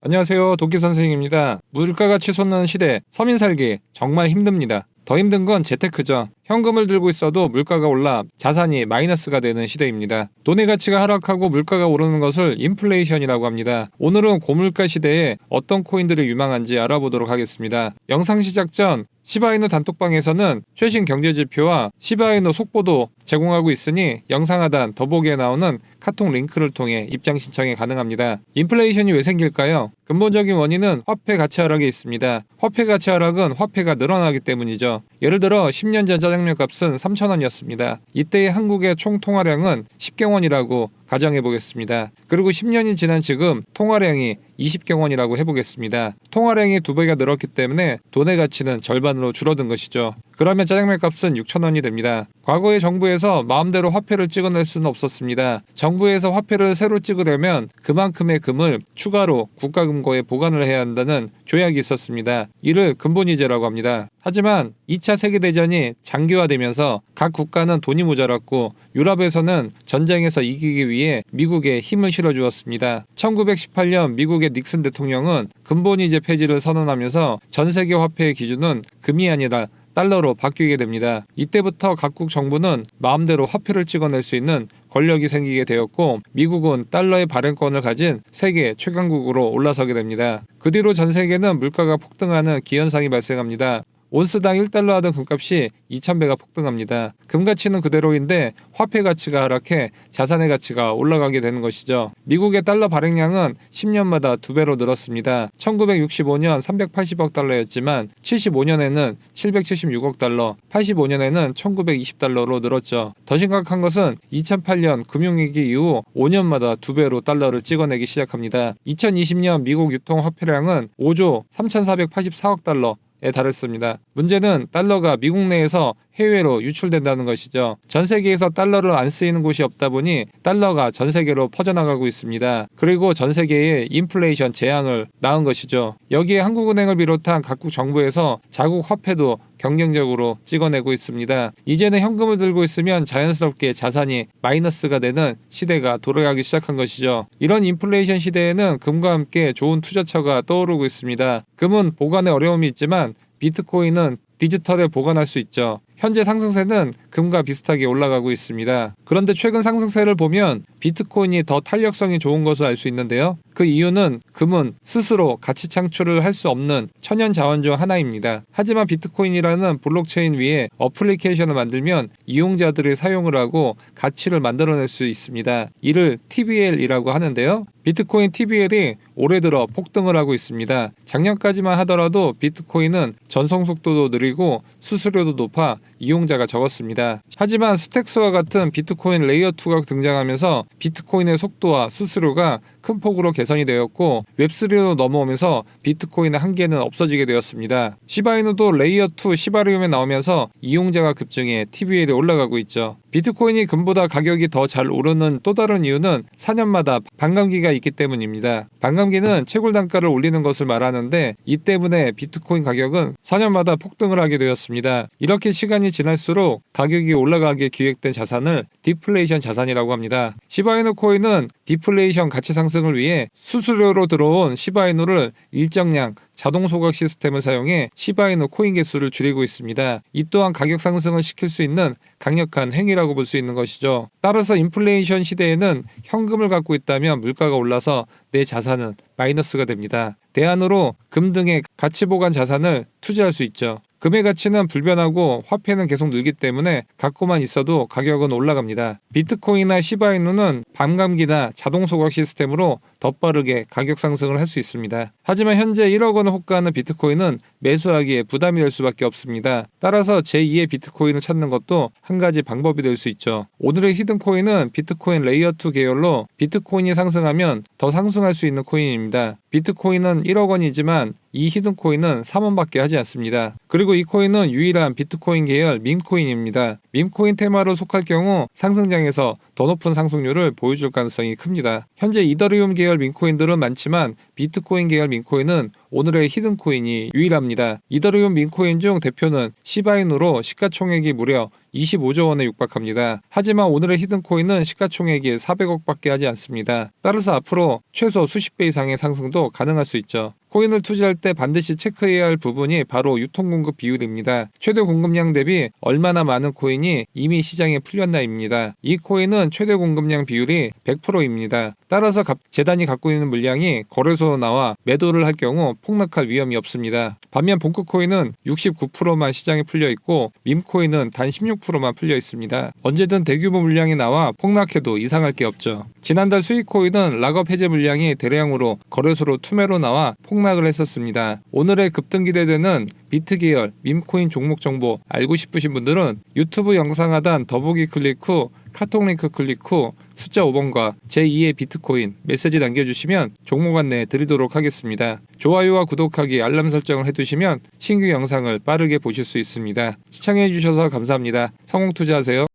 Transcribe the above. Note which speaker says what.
Speaker 1: 안녕하세요. 도끼 선생님입니다. 물가가 치솟는 시대, 서민 살기 정말 힘듭니다. 더 힘든 건 재테크죠. 현금을 들고 있어도 물가가 올라 자산이 마이너스가 되는 시대입니다. 돈의 가치가 하락하고 물가가 오르는 것을 인플레이션이라고 합니다. 오늘은 고물가 시대에 어떤 코인들이 유망한지 알아보도록 하겠습니다. 영상 시작 전 시바이누 단톡방에서는 최신 경제지표와 시바이누 속보도 제공하고 있으니 영상 하단 더보기에 나오는 카톡 링크를 통해 입장 신청이 가능합니다. 인플레이션이 왜 생길까요? 근본적인 원인은 화폐 가치 하락에 있습니다. 화폐 가치 하락은 화폐가 늘어나기 때문이죠. 예를 들어 10년 전 짜장면 값은 3,000원이었습니다. 이때의 한국의 총 통화량은 10경원이라고 가정해 보겠습니다. 그리고 10년이 지난 지금 통화량이 20경원이라고 해보겠습니다. 통화량이 2배가 늘었기 때문에 돈의 가치는 절반으로 줄어든 것이죠. 그러면 짜장면 값은 6,000원이 됩니다. 과거에 정부에서 마음대로 화폐를 찍어낼 수는 없었습니다. 정부에서 화폐를 새로 찍으려면 그만큼의 금을 추가로 국가금고에 보관을 해야 한다는 조약이 있었습니다. 이를 근본이제라고 합니다. 하지만 2차 세계대전이 장기화되면서 각 국가는 돈이 모자랐고 유럽에서는 전쟁에서 이기기 위해 미국에 힘을 실어주었습니다. 1918년 미국의 닉슨 대통령은 근본이제 폐지를 선언하면서 전 세계 화폐의 기준은 금이 아니라 달러로 바뀌게 됩니다. 이때부터 각국 정부는 마음대로 화폐를 찍어낼 수 있는 권력이 생기게 되었고 미국은 달러의 발행권을 가진 세계 최강국으로 올라서게 됩니다. 그 뒤로 전 세계는 물가가 폭등하는 기현상이 발생합니다. 온스당 1달러 하던 금값이 2,000배가 폭등합니다. 금 가치는 그대로인데 화폐 가치가 하락해 자산의 가치가 올라가게 되는 것이죠. 미국의 달러 발행량은 10년마다 2배로 늘었습니다. 1965년 380억 달러였지만 75년에는 776억 달러, 85년에는 1920달러로 늘었죠. 더 심각한 것은 2008년 금융위기 이후 5년마다 2배로 달러를 찍어내기 시작합니다. 2020년 미국 유통 화폐량은 5조 3,484억 달러, 에 달했습니다. 문제는 달러가 미국 내에서 해외로 유출된다는 것이죠. 전 세계에서 달러를 안 쓰이는 곳이 없다 보니 달러가 전 세계로 퍼져나가고 있습니다. 그리고 전 세계에 인플레이션 재앙을 낳은 것이죠. 여기에 한국은행을 비롯한 각국 정부에서 자국 화폐도 경쟁적으로 찍어내고 있습니다. 이제는 현금을 들고 있으면 자연스럽게 자산이 마이너스가 되는 시대가 돌아가기 시작한 것이죠. 이런 인플레이션 시대에는 금과 함께 좋은 투자처가 떠오르고 있습니다. 금은 보관에 어려움이 있지만 비트코인은 디지털에 보관할 수 있죠. 현재 상승세는 금과 비슷하게 올라가고 있습니다. 그런데 최근 상승세를 보면 비트코인이 더 탄력성이 좋은 것을 알 수 있는데요. 그 이유는 금은 스스로 가치 창출을 할 수 없는 천연 자원 중 하나입니다. 하지만 비트코인이라는 블록체인 위에 어플리케이션을 만들면 이용자들이 사용을 하고 가치를 만들어낼 수 있습니다. 이를 TVL이라고 하는데요. 비트코인 TVL이 올해 들어 폭등을 하고 있습니다. 작년까지만 하더라도 비트코인은 전송 속도도 느리고 수수료도 높아 이용자가 적었습니다. 하지만 스택스와 같은 비트코인 레이어2가 등장하면서 비트코인의 속도와 수수료가 큰 폭으로 개선이 되었고 웹3로 넘어오면서 비트코인의 한계는 없어지게 되었습니다. 시바이누도 레이어2 시바리움에 나오면서 이용자가 급증해 TVL이 올라가고 있죠. 비트코인이 금보다 가격이 더 잘 오르는 또 다른 이유는 4년마다 반감기가 있기 때문입니다. 반감기는 채굴 단가를 올리는 것을 말하는데 이 때문에 비트코인 가격은 4년마다 폭등을 하게 되었습니다. 이렇게 시간이 지날수록 가격이 올라가게 기획된 자산을 디플레이션 자산이라고 합니다. 시바이누 코인은 디플레이션 가치 상승을 위해 수수료로 들어온 시바이누를 일정량 자동 소각 시스템을 사용해 시바이누 코인 개수를 줄이고 있습니다. 이 또한 가격 상승을 시킬 수 있는 강력한 행위라고 볼 수 있는 것이죠. 따라서 인플레이션 시대에는 현금을 갖고 있다면 물가가 올라서 내 자산은 마이너스가 됩니다. 대안으로 금 등의 가치 보관 자산을 투자할 수 있죠. 금의 가치는 불변하고 화폐는 계속 늘기 때문에 갖고만 있어도 가격은 올라갑니다. 비트코인이나 시바이누는 반감기나 자동 소각 시스템으로 더 빠르게 가격 상승을 할 수 있습니다. 하지만 현재 1억 원을 호가하는 비트코인은 매수하기에 부담이 될 수밖에 없습니다. 따라서 제2의 비트코인을 찾는 것도 한 가지 방법이 될 수 있죠. 오늘의 히든코인은 비트코인 레이어2 계열로 비트코인이 상승하면 더 상승할 수 있는 코인입니다. 비트코인은 1억 원이지만 이 히든코인은 3원밖에 하지 않습니다. 그리고 이 코인은 유일한 비트코인 계열 밈코인입니다. 밈코인 테마로 속할 경우 상승장에서 더 높은 상승률을 보여줄 가능성이 큽니다. 현재 이더리움 계열 밈코인들은 많지만 비트코인 계열 밈코인은 오늘의 히든코인이 유일합니다. 이더리움 밈코인 중 대표는 시바이누로 시가총액이 무려 25조 원에 육박합니다. 하지만 오늘의 히든코인은 시가총액이 400억밖에 하지 않습니다. 따라서 앞으로 최소 수십 배 이상의 상승도 가능할 수 있죠. 코인을 투자할 때 반드시 체크해야 할 부분이 바로 유통공급 비율입니다. 최대 공급량 대비 얼마나 많은 코인이 이미 시장에 풀렸나입니다. 이 코인은 최대 공급량 비율이 100%입니다. 따라서 재단이 갖고 있는 물량이 거래소로 나와 매도를 할 경우 폭락할 위험이 없습니다. 반면 본크코인은 69%만 시장에 풀려 있고 밈코인은 단 16%만 풀려 있습니다. 언제든 대규모 물량이 나와 폭락해도 이상할 게 없죠. 지난달 수익코인은 락업 해제 물량이 대량으로 거래소로 투매로 나와 폭락을 했었습니다. 오늘의 급등 기대되는 비트 계열 밈코인 종목 정보 알고 싶으신 분들은 유튜브 영상 하단 더보기 클릭 후 카톡 링크 클릭 후 숫자 5번과 제2의 비트코인 메시지 남겨주시면 종목 안내 드리도록 하겠습니다. 좋아요와 구독하기 알람 설정을 해두시면 신규 영상을 빠르게 보실 수 있습니다. 시청해주셔서 감사합니다. 성공투자하세요.